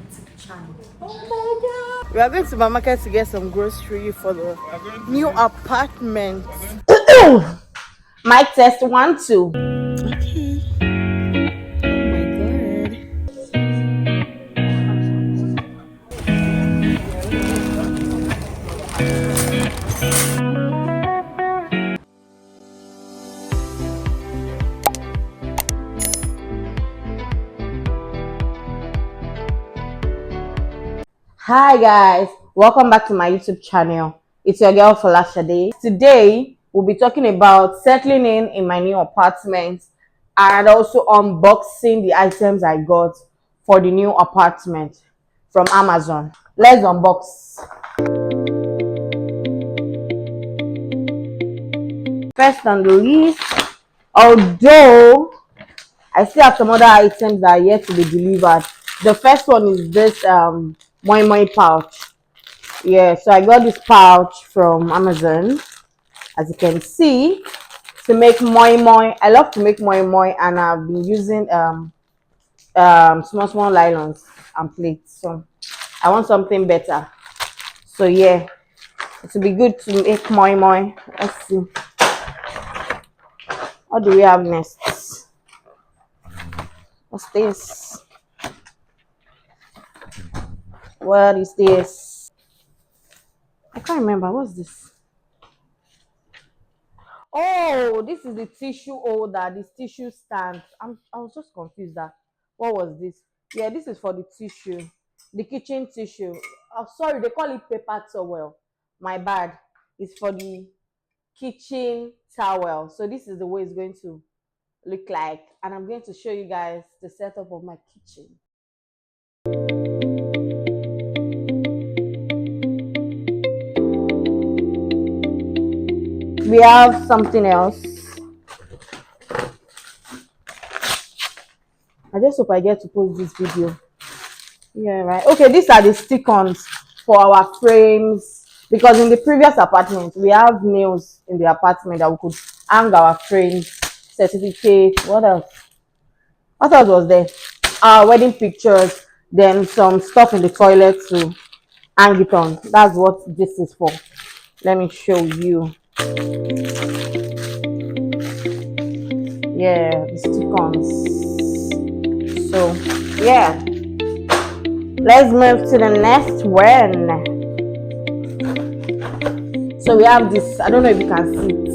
YouTube channel. We are going to the market to get some grocery for the new apartment. Mic test 1 2. Okay. Oh my god. Hi guys, welcome back to my YouTube channel. It's your girl Folashade. Today we'll be talking about settling in my new apartment and also unboxing the items I got for the new apartment from Amazon. Let's unbox. First on the list, although I still have some other items that are yet to be delivered. The first one is this moi moi pouch. Yeah, so I got this pouch from Amazon, as you can see, to make moi moi. I love to make moi moi, and I've been using small nylons and plates. So I want something better. So yeah, it will be good to make moi moi. Let's see. What do we have next? What's this? What is this? I can't remember. What's this? Oh, this is the tissue holder, this tissue stand. I was just confused that what was this? Yeah, this is for the tissue, the kitchen tissue. Oh, sorry, they call it paper towel. My bad. It's for the kitchen towel. So this is the way it's going to look like, and I'm going to show you guys the setup of my kitchen. We have something else. I just hope I get to post this video. Yeah, right. Okay, these are the stick-ons for our frames, because in the previous apartment we have nails in the apartment that we could hang our frames, certificate. What else was there? Our wedding pictures, then some stuff in the toilet to hang it on. That's what this is for. Let me show you. Yeah, the stick-ons. So yeah, let's move to the next one. So we have this, I don't know if you can see it.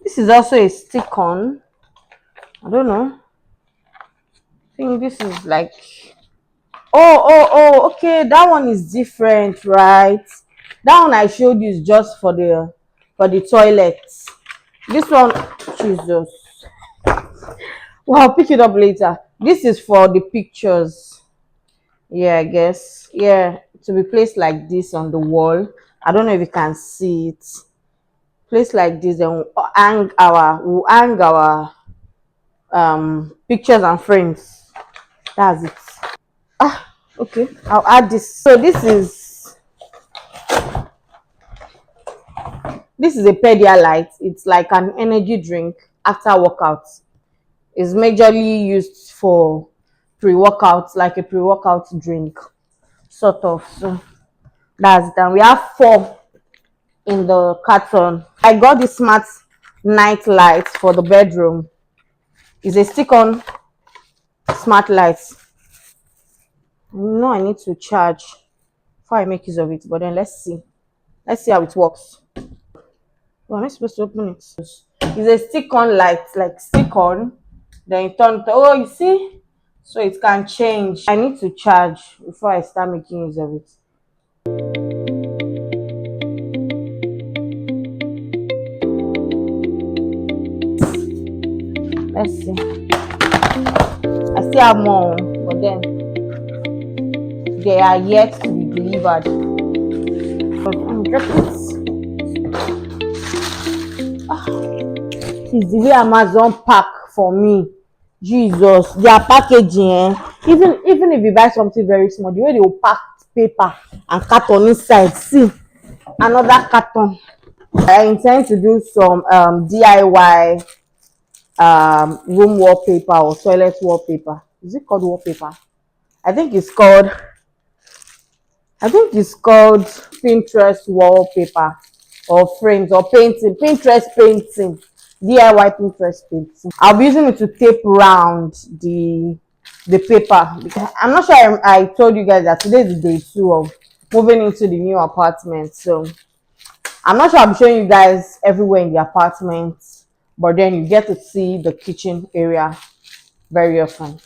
This is also a stick-on. I don't know. I think this is like, oh, okay, that one is different, right? That one I showed you is just for the toilet. This one, Jesus. Well, I'll pick it up later. This is for the pictures. Yeah, I guess. Yeah, to be placed like this on the wall. I don't know if you can see it. Placed like this, and we'll hang our pictures and frames. That's it. Okay, I'll add this. So this is a Pedialyte. It's like an energy drink after workout. It's majorly used for pre-workout, like a pre-workout drink, sort of. So that's done. We have 4 in the carton. I got the smart night light for the bedroom. It's a stick-on smart light. No, I need to charge before I make use of it, but then let's see how it works. Oh, am I supposed to open it? It's a stick-on light, like stick-on, then you turn to, oh, you see, so it can change. I need to charge before I start making use of it. Let's see. I still have more, but then they are yet to be delivered. But I'm dropping it. It's the way Amazon pack for me. Jesus, their packaging, even if you buy something very small, the way they will pack paper and carton inside. See, another carton. I intend to do some DIY room wallpaper or toilet wallpaper. Is it called wallpaper? I think it's called Pinterest wallpaper or frames or painting. Pinterest painting. DIY Pinterest painting. I'll be using it to tape around the paper because I'm not sure I told you guys that today is day 2 of moving into the new apartment. So I'm not sure I'll be showing you guys everywhere in the apartment, but then you get to see the kitchen area very often.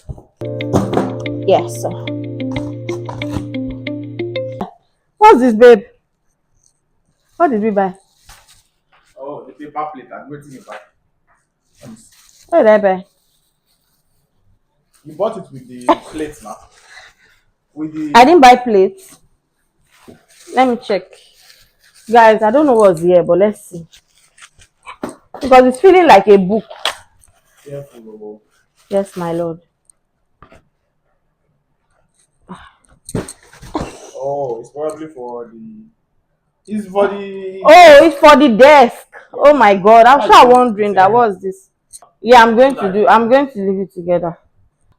Yes. What's this, babe? What did we buy? Oh, the paper plate. I'm waiting you back. What did I buy? You bought it with the plate now. With the I didn't buy plates. Let me check. Guys, I don't know what's here, but let's see. Because it's feeling like a book. careful. Yes, my lord. Oh, it's probably for the. It's for the. Oh, it's for the desk. Oh my god. I'm sure wondering that was this. Yeah, I'm going to leave it together.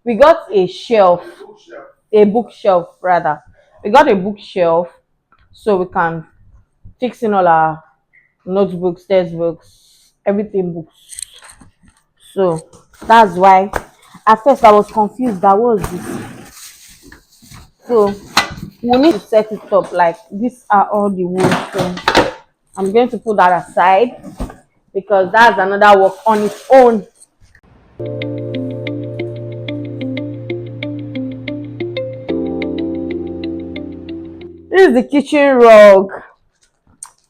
We got a shelf, a bookshelf rather. We got a bookshelf so we can fix in all our notebooks, textbooks, everything books. So that's why at first I was confused. That was this. So we need to set it up like these are all the wood. So I'm going to put that aside because that's another work on its own. This is the kitchen rug.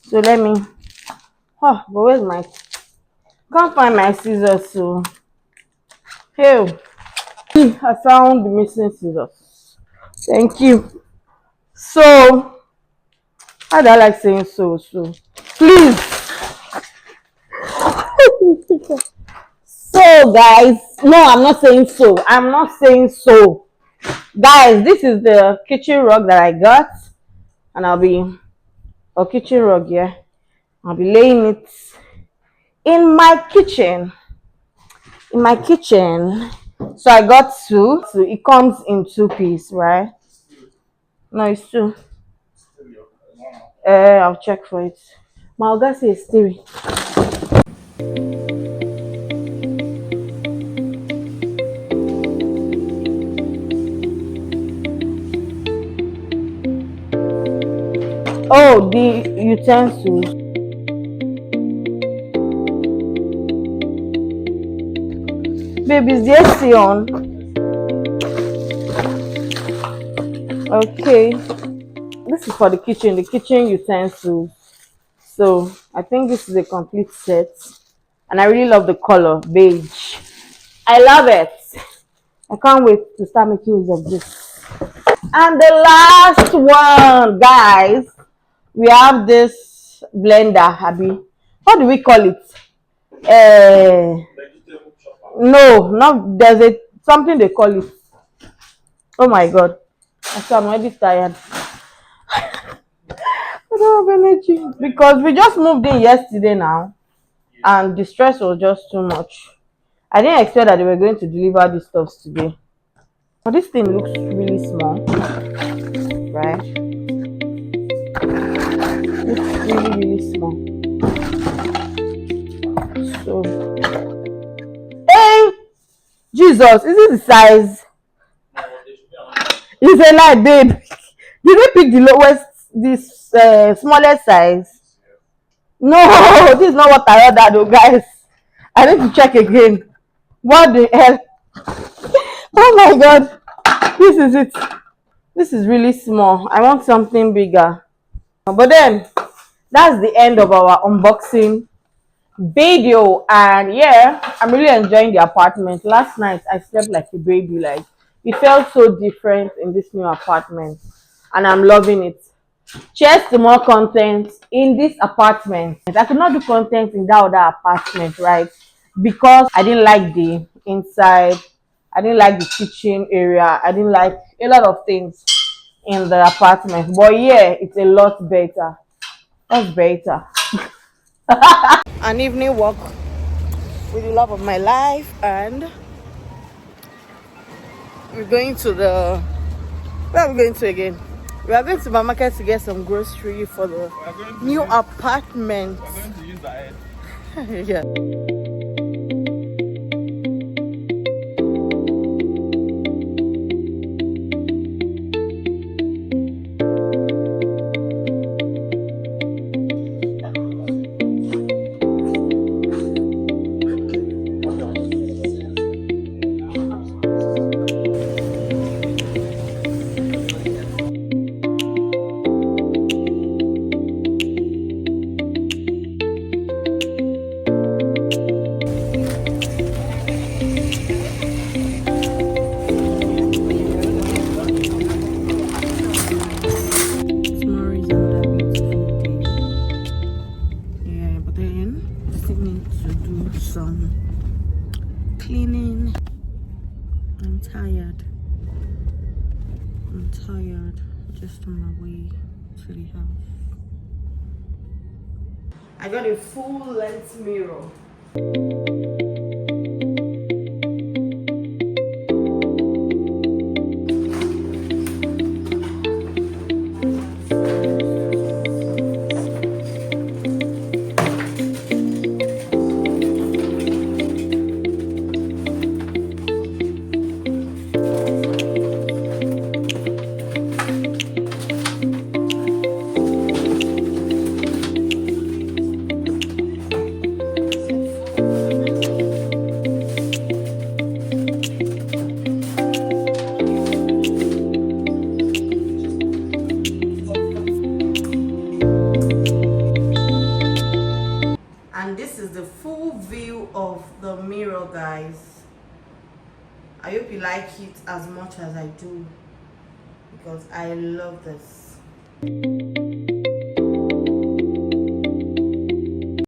So let me. Oh, but where's my? Can't find my scissors. So here, I found the missing scissors. Thank you. So, how do I like saying so? So, please. So, guys, no, I'm not saying so. I'm not saying so. Guys, this is the kitchen rug that I got, and I'll be a kitchen rug, yeah. I'll be laying it in my kitchen. So I got two. So it comes in 2 pieces, right? No, it's 2. I'll check for it. My Oga says 3. Oh, the utensils. Baby, is the AC on? Okay. This is for the kitchen utensils. So I think this is a complete set. And I really love the color, beige. I love it. I can't wait to start making use of this. And the last one, guys, we have this blender, Abby. What do we call it? No, not there's a something they call it. Oh my god. So I'm already tired. I don't have energy because we just moved in yesterday now, and the stress was just too much. I didn't expect that they were going to deliver these stuffs today. But this thing looks really small, right? Looks really, really small. So, hey, Jesus, is this the size? It's a lie, babe. Did we pick the lowest, this smallest size? No, this is not what I ordered, though, guys. I need to check again. What the hell? Oh my god, this is it. This is really small. I want something bigger. But then, that's the end of our unboxing video. And yeah, I'm really enjoying the apartment. Last night, I slept like a baby. Like, it felt so different in this new apartment. And I'm loving it. Cheers to more content in this apartment. I could not do content in that other apartment, right? Because I didn't like the inside. I didn't like the kitchen area. I didn't like a lot of things in the apartment. But yeah, it's a lot better. That's better. An evening walk with the love of my life, and we're going to the where are we going to again? We are going to the market to get some grocery for the new apartment. We're going to use the head. Yeah. Tomorrow is another beautiful day. Yeah, but then I still need to do some cleaning. I'm tired. Just on my way to the house. I got a full length mirror. And this is the full view of the mirror, guys. I hope you like it as much as I do, because I love this.